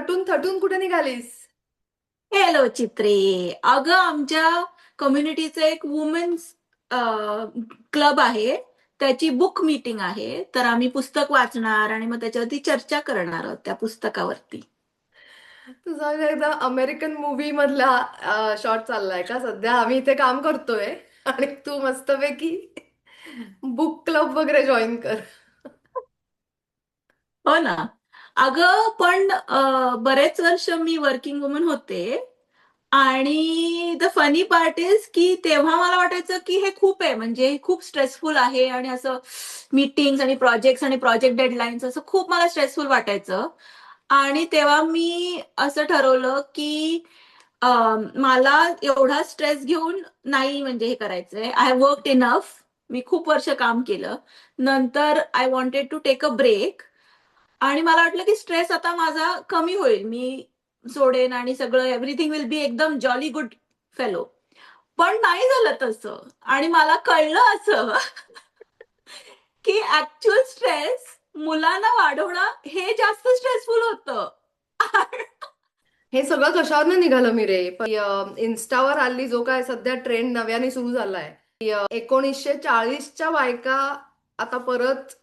नटून थटून कुठे निघालीस? हॅलो चित्रे. अगं आमच्या कम्युनिटीचं एक वुमेन्स क्लब आहे. त्याची बुक मीटिंग आहे, तर आम्ही पुस्तक वाचणार आणि मग त्याच्यावरती चर्चा करणार आहोत त्या पुस्तकावरती. तुझा एकदा अमेरिकन मूवी मधला शॉट चाललाय का सध्या? आम्ही इथे काम करतोय आणि तू मस्तपैकी बुक क्लब वगैरे जॉईन कर. हो ना. अगं पण बरेच वर्ष मी वर्किंग वुमन होते. आणि द फनी पार्ट इज की तेव्हा मला वाटायचं की हे खूप आहे, म्हणजे हे खूप स्ट्रेसफुल आहे आणि असं मीटिंग्स आणि प्रोजेक्ट्स आणि प्रोजेक्ट डेडलाईन्स असं खूप मला स्ट्रेसफुल वाटायचं. आणि तेव्हा मी असं ठरवलं की मला एवढा स्ट्रेस घेऊन नाही, म्हणजे हे करायचंय. I have worked enough. मी खूप वर्ष काम केलं. नंतर I wanted to take a break. आणि मला वाटलं की स्ट्रेस आता माझा कमी होईल, मी सोडेन आणि सगळं एव्हरीथिंग विल बी एकदम जॉली गुड फेलो. पण नाही झालं तसं. आणि मला कळलं असं की ऍक्च्युअल स्ट्रेस मुलांना वाढवणं हे जास्त स्ट्रेसफुल होतं. हे सगळं कशावरनं निघालं मी रे? इन्स्टावर हल्ली जो काय सध्या ट्रेंड नव्याने सुरू झालाय की 1940च्या बायका आता परत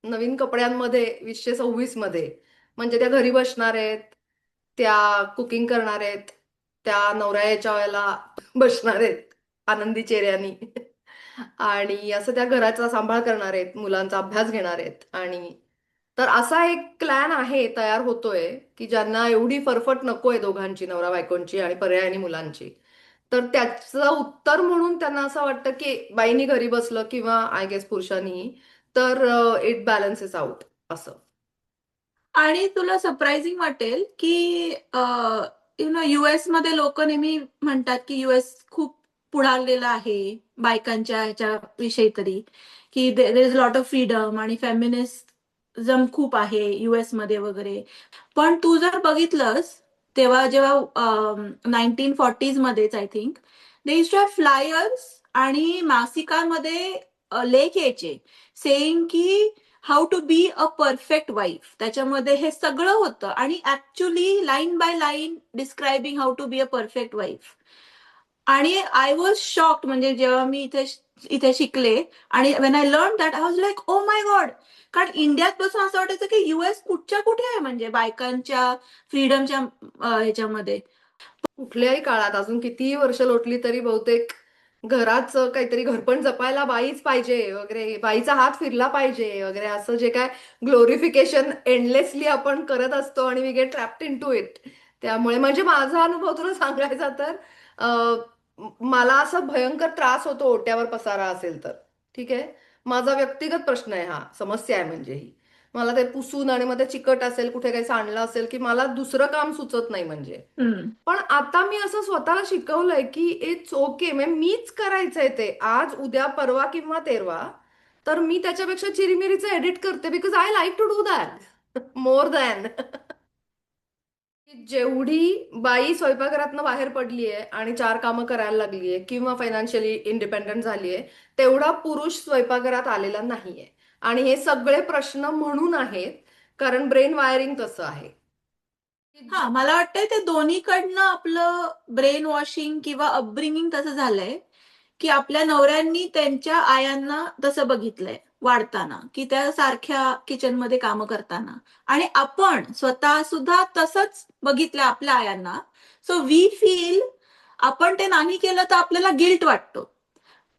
नवीन कपड्यांमध्ये 2026 मध्ये, म्हणजे त्या घरी बसणार आहेत, त्या कुकिंग करणार आहेत, त्या नवऱ्या याच्या वेळेला बसणार आहेत आनंदी चेहऱ्यानी आणि असं त्या घराचा सांभाळ करणार आहेत, मुलांचा अभ्यास घेणार आहेत. आणि तर असा एक प्लॅन आहे, तयार होतोय, की ज्यांना एवढी फरफट नकोय दोघांची, नवरा बायकोंची आणि पर्यायाने मुलांची, तर त्याचं उत्तर म्हणून त्यांना असं वाटतं की बाईनी घरी बसलं किंवा आय गेस पुरुषांनी, तर इट बॅलन्सेस आउट असं. आणि तुला सरप्राइझिंग वाटेल की युएस मध्ये लोक नेहमी म्हणतात की युएस खूप पुढारलेला आहे बायकांच्या ह्याच्या विषयी तरी, की there is lot of freedom आणि फेमिनिझम खूप आहे युएस मध्ये वगैरे. पण तू जर बघितलंस, तेव्हा जेव्हा 1940s मध्येच I think they used to have flyers आणि मासिकामध्ये लेख यायचे सेईंग की how to be a perfect wife. त्याच्यामध्ये हे सगळं होतं आणि actually line by line describing how to be a perfect wife. आणि आय वॉज शॉक्ड, म्हणजे जेव्हा मी इथे इथे शिकले आणि when I learn that I was like oh my God. कारण इंडियात बसून असं वाटायचं की युएस कुठच्या कुठे आहे, म्हणजे बायकांच्या फ्रीडमच्या ह्याच्यामध्ये. कुठल्याही काळात अजून कितीही वर्ष लोटली तरी बहुतेक घराचं काहीतरी, घरपण जपायला बाईच पाहिजे वगैरे, बाईचा हात फिरला पाहिजे वगैरे, असं जे काय ग्लोरिफिकेशन एंडलेसली आपण करत असतो आणि we get trapped into it. त्यामुळे म्हणजे माझा अनुभव तुला सांगायचा तर मला असा भयंकर त्रास होतो ओट्यावर पसारा असेल तर. ठीक आहे, माझा व्यक्तिगत प्रश्न आहे, हा समस्या आहे म्हणजे ही. मला ते पुसून आणि मग ते चिकट असेल, कुठे काही सांडलं असेल, की मला दुसरं काम सुचत नाही म्हणजे. हम्म. पण आता मी असं स्वतःला शिकवलंय की इट्स ओके, म्हणजे मीच करायचंय ते आज उद्या परवा किंवा तेरवा, तर मी त्याच्यापेक्षा चिरीमिरीचं एडिट करते because I like to do that more than. जेवढी बाई स्वयंपाकघरातनं बाहेर पडलीये आणि चार कामं करायला लागलीये किंवा फायनान्शियली इंडिपेंडंट झालीये, तेवढा पुरुष स्वयंपाकघरात आलेला नाहीये. आणि हे सगळे प्रश्न म्हणून आहेत कारण ब्रेन वायरिंग तसं आहे. हा, मला वाटतंय ते दोन्हीकडनं आपलं ब्रेन वॉशिंग किंवा अपब्रिंगिंग तसं झालंय की आपल्या नवऱ्यांनी त्यांच्या आयांना तसं बघितलंय वाढताना, की त्या सारख्या किचनमध्ये कामं करताना. आणि आपण स्वतः सुद्धा तसंच बघितलं आपल्या आयांना. सो वी फील आपण ते नाही केलं तर आपल्याला गिल्ट वाटतो.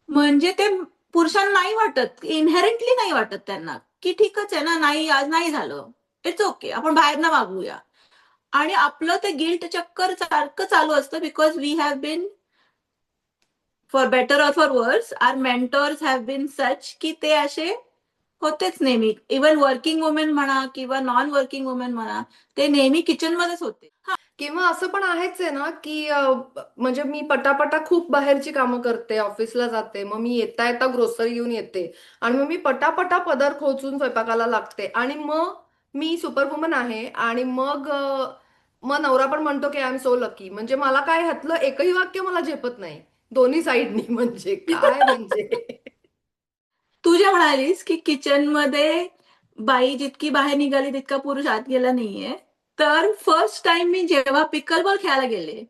म्हणजे ते पुरुषांना नाही वाटत, इनहेरेंटली नाही वाटत त्यांना, की ठीकच आहे ना, नाही आज नाही झालं, इट्स ओके, आपण बाहेर ना मागवूया. आणि आपलं ते गिल्ट चक्कर सारखं चालू असतं because we have been, for better or for worse, our mentors have been such की ते असे होतेच नेहमी. इवन वर्किंग वुमेन म्हणा किंवा नॉन वर्किंग वुमेन म्हणा, ते नेहमी किचनमध्येच होते. किंवा असं पण आहेच आहे ना की म्हणजे मी पटापटा खूप बाहेरची कामं करते, ऑफिसला जाते, मग मी येता येता ग्रोसरी घेऊन येते आणि मग मी पटापटा पदर खोचून स्वयंपाकाला लागते आणि मग मी सुपरवुमन आहे. आणि मग मग नवरा पण म्हणतो की आय एम सो लकी. म्हणजे मला काय ह्यातलं एकही वाक्य मला झेपत नाही दोन्ही साईडनी. म्हणजे काय म्हणजे. तू जे म्हणालीस की किचनमध्ये बाई जितकी बाहेर निघाली तितका पुरुष आत गेला नाहीये, तर फर्स्ट टाइम मी जेव्हा पिकल बॉल खेळायला गेले,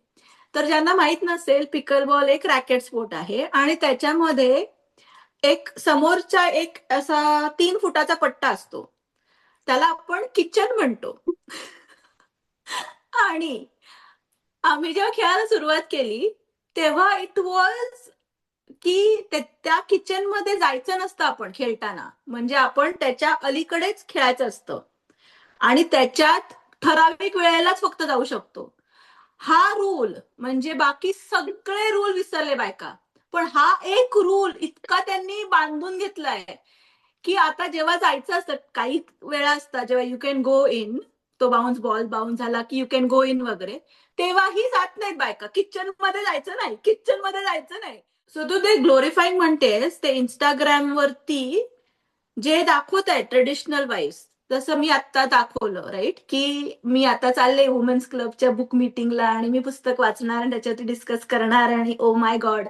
तर ज्यांना माहित नसेल, पिकल बॉल एक रॅकेट स्पोर्ट आहे आणि त्याच्यामध्ये एक समोरचा एक असा 3 फुटाचा पट्टा असतो. त्याला आपण किचन म्हणतो. आणि आम्ही जेव्हा खेळायला सुरुवात केली, तेव्हा इट वॉज की त्या किचन मध्ये जायचं नसतं आपण खेळताना. म्हणजे आपण त्याच्या अलीकडेच खेळायचं असतं आणि त्याच्यात ठराविक वेळेलाच फक्त जाऊ शकतो. हा रूल म्हणजे बाकी सगळे रूल विसरले बायका. पण हा एक रूल इतका त्यांनी बांधून घेतलाय, की आता जेव्हा जायचं असतं, काही वेळा असतात जेव्हा यू कॅन गो इन, तो बॉल बाउन्स झाला की यू कॅन गो इन वगैरे, तेव्हाही जात नाहीत बायका. किचन मध्ये जायचं नाही, किचन मध्ये जायचं नाही. सो तू ते ग्लोरिफाईंग म्हणतेस, ते इंस्टाग्राम वरती जे दाखवत आहे ट्रेडिशनल वाईज, जसं मी आता दाखवलं राईट, की मी आता चालले वुमेन्स क्लबच्या बुक मीटिंगला आणि मी पुस्तक वाचणार आणि त्याच्यावरती डिस्कस करणार आणि ओ माय गॉड.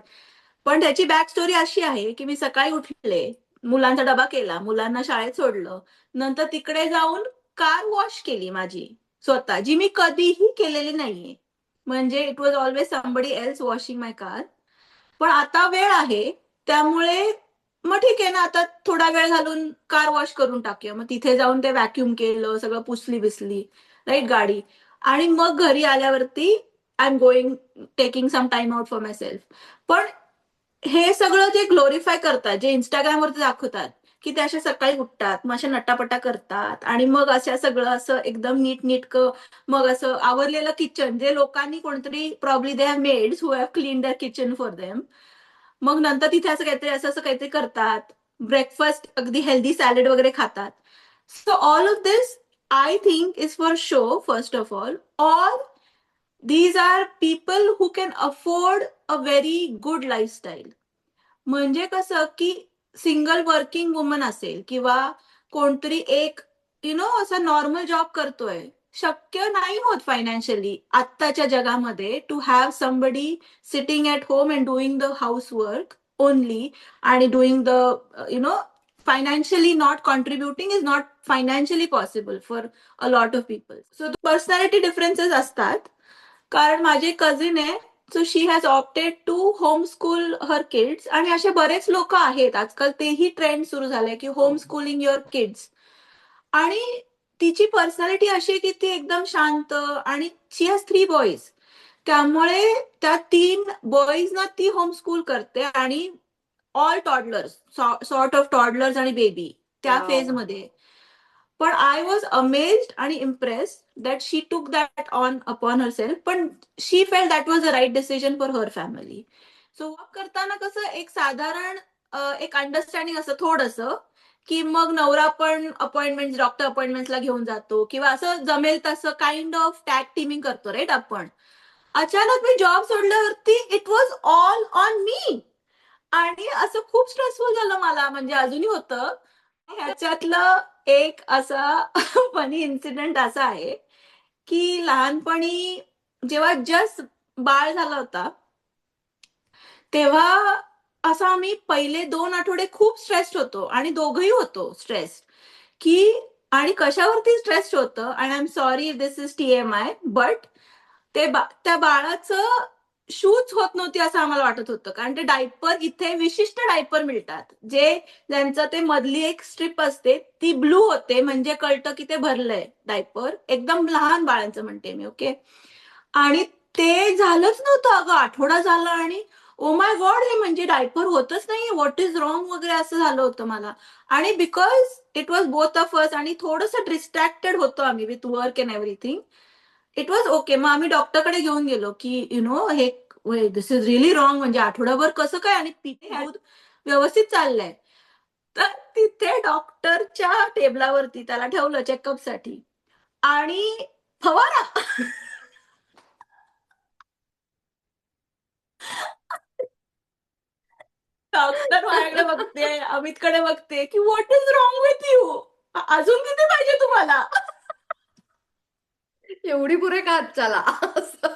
पण त्याची बॅक स्टोरी अशी आहे की मी सकाळी उठले, मुलांचा डबा केला, मुलांना शाळेत सोडलं, नंतर तिकडे जाऊन कार वॉश केली माझी स्वतः, जी मी कधीही केलेली नाहीये. म्हणजे it was always somebody else washing my car. पण आता वेळ आहे, त्यामुळे मग ठीक आहे ना, आता थोडा वेळ घालून कार वॉश करून टाकूया. मग तिथे जाऊन ते व्हॅक्युम केलं, सगळं पुसली बिसली राईट गाडी, आणि मग घरी आल्यावरती I am going taking some time out for myself. पण हे सगळं जे ग्लोरिफाय करतात, जे इंस्टाग्रामवरती दाखवतात, की ते अशा सकाळी उठतात, मग अशा नटापटा करतात आणि मग अशा सगळं असं एकदम नीटनेटकं, मग असं आवरलेलं किचन, जे लोकांनी कोणतरी probably they have maids who have clean their kitchen for them. मग नंतर तिथे असं काहीतरी असं असं काहीतरी करतात. ब्रेकफास्ट अगदी हेल्दी सॅलड वगैरे खातात. So all of this I think is for show first of all, or these are people who can afford a very good lifestyle. म्हणजे कसं की सिंगल वर्किंग वुमन असेल किंवा कोणतरी एक असा नॉर्मल जॉब करतोय, शक्य नाही होत फायनान्शियली आत्ताच्या जगामध्ये to have somebody sitting at home and doing the house work only, आणि doing the financially not contributing is not financially possible for a lot of people. So personality differences असतात. कारण माझी कझिन आहे, so she has opted to home school her kids, आणि असे बरेच लोक आहेत आजकाल, तेही ट्रेंड सुरू झाले की होम स्कूलिंग युअर किड्स. आणि तिची पर्सनॅलिटी अशी आहे की ती एकदम शांत, आणि शी हॅज 3 बॉईज, त्यामुळे त्या 3 बॉईजना ती होम स्कूल करते, आणि all toddlers, sort of toddlers आणि बेबी त्या फेज वाव. मध्ये. पण आय वॉज अमेज्ड आणि impress that she took that on upon her self, पण she felt that was the right decision for her family. So work करताना कसं एक साधारण एक अंडरस्टँडिंग असतं थोडंसं, की मग नवरा पण अपॉइंटमेंट, डॉक्टर अपॉइंटमेंटला घेऊन जातो किंवा असं जमेल तसं काइंड ऑफ टॅग टीमिंग करतो राईट आपण. अचानक मी जॉब सोडल्यावरती it was all on me, आणि असं खूप स्ट्रेसफुल झालं मला, म्हणजे अजूनही होतं. ह्याच्यातलं एक असा फनी इन्सिडेंट असा आहे की लहानपणी जेव्हा जस्ट बाळ झालं होता, तेव्हा असं आम्ही पहिले 2 आठवडे खूप स्ट्रेस्ड होतो, आणि दोघंही होतो स्ट्रेस, की आणि कशावरती स्ट्रेस्ड होतं, आणि I am sorry this is TMI, but त्या बाळाचं शूच होत नव्हती असं आम्हाला वाटत होतं. कारण ते डायपर, इथे विशिष्ट डायपर मिळतात, जे ज्यांचं ते मधली एक स्ट्रिप असते ती ब्लू होते, म्हणजे कळतं की ते भरलंय डायपर, एकदम लहान बाळांचं म्हणते मी, ओके. आणि ते झालंच नव्हतं अगं, आठवडा झाला, आणि ओ माय गॉड, हे म्हणजे डायपर होतच नाही, व्हॉट इज रॉंग वगैरे असं झालं होतं मला. आणि because it was both of us, आणि थोडंसं डिस्ट्रॅक्टेड होतो आम्ही with work and everything, it was okay. मग आम्ही डॉक्टरकडे घेऊन गेलो की हे दिस इज रिअली रॉंग, म्हणजे आठवडाभर कसं काय, आणि पिते दूध व्यवस्थित चाललंय. तर तिथे डॉक्टरच्या टेबलावरती त्याला ठेवलं चेकअपसाठी, आणि फवारा. डॉक्टर माझ्याकडे बघते, अमितकडे बघते की what is wrong with you, अजून किती पाहिजे तुम्हाला. एवढी पुरे का चला असं.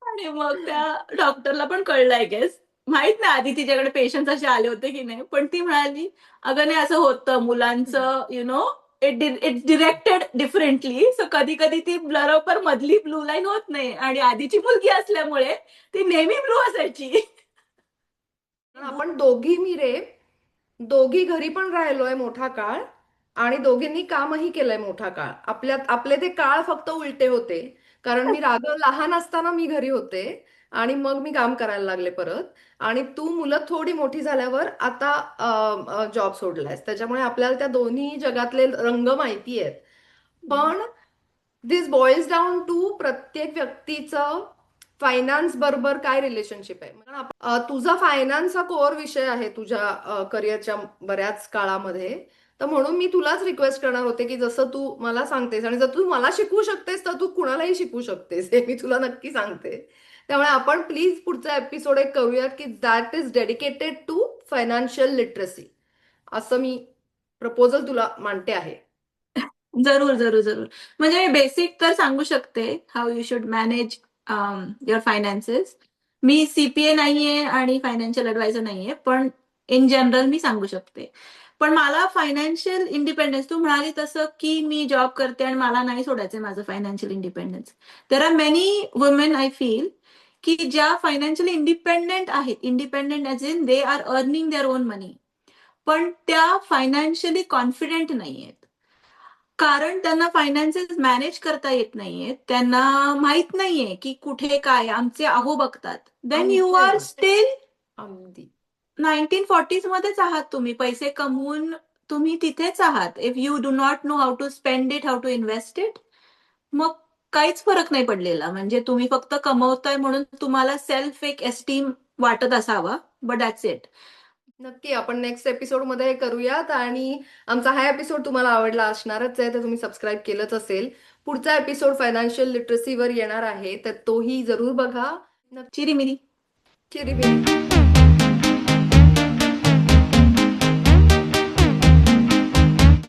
आणि मग त्या डॉक्टरला पण कळलं आय गेस, माहित नाही आधी तिच्याकडे पेशंट्स असे आले होते की नाही, पण ती म्हणाली, अगं नाही, असं होतं मुलांचं इट्स डिरेक्टेड डिफरंटली. सो कधी कधी ती बरोबर मधली ब्लू लाईन होत नाही, आणि आधीची मुलगी असल्यामुळे ती नेहमी ब्लू असायची. पण आपण दोघी मिरे दोघी घरी पण राहिलोय मोठा काळ आणि दोघींनी कामही केलंय मोठा काळ. आपले ते काळ फक्त उलटे होते, कारण राघव लहान असताना मी घरी होते आणि मग मी काम करायला लागले परत. आणि तू मुलं थोडी मोठी झाल्यावर आता जॉब सोडलायस, त्याच्यामुळे आपल्याला त्या दोन्ही जगातले रंग माहिती आहेत. पण दिस बॉइल्स डाऊन टू प्रत्येक व्यक्तीचं फायनान्स बरोबर काय रिलेशनशिप आहे. तुझा फायनान्स हा कोअर विषय आहे तुझ्या करिअरच्या बऱ्याच काळामध्ये. तर म्हणून मी तुलाच रिक्वेस्ट करणार होते की जसं तू मला सांगतेस आणि जर तू मला शिकवू शकतेस तर तू कुणालाही शिकवू शकतेस, हे मी तुला नक्की सांगते. त्यामुळे आपण प्लीज पुढचा एपिसोड एक करूयात की that is dedicated to financial literacy, असं मी प्रपोजल तुला मांडते आहे. जरूर, जरूर, जरूर. म्हणजे मी बेसिक तर सांगू शकते, how you should manage your finances. Me CPA नाहीये आणि फायनान्शियल ॲडवायझर नाहीये, पण इन जनरल मी सांगू शकते. पण मला फायनान्शियल इंडिपेंडन्स, तू म्हणाली तसं, की मी जॉब करते आणि मला नाही सोडायचंय माझं financial independence. There are many women I feel, की ज्या फायनान्शियली इंडिपेंडंट आहेत, independent as in they are earning their own money, पण त्या फायनान्शियली कॉन्फिडेंट नाहीयेत. कारण त्यांना फायनान्सेस मॅनेज करता येत नाहीये. त्यांना माहित नाहीये की कुठे काय. आमचे अहो बघतात. देन यू आमचे आर स्टील अगदी 1940s मध्येच आहात तुम्ही. पैसे कमवून तुम्ही तिथेच आहात. If you do not know how to spend it, how to invest it, मग काहीच फरक नाही पडलेला. म्हणजे तुम्ही फक्त कमवताय म्हणून तुम्हाला सेल्फ एक एस्टीम वाटत असावा, बट दॅट्स इट. नक्की आपण नेक्स्ट एपिसोडमध्ये हे करूयात. आणि आमचा हा एपिसोड तुम्हाला आवडला असणारच आहे, तर तुम्ही सबस्क्राईब केलंच असेल. पुढचा एपिसोड फायनान्शियल लिटरसीवर येणार आहे, तर तोही जरूर बघा. नक्की. चिरीमिरी. चिरीमिरी.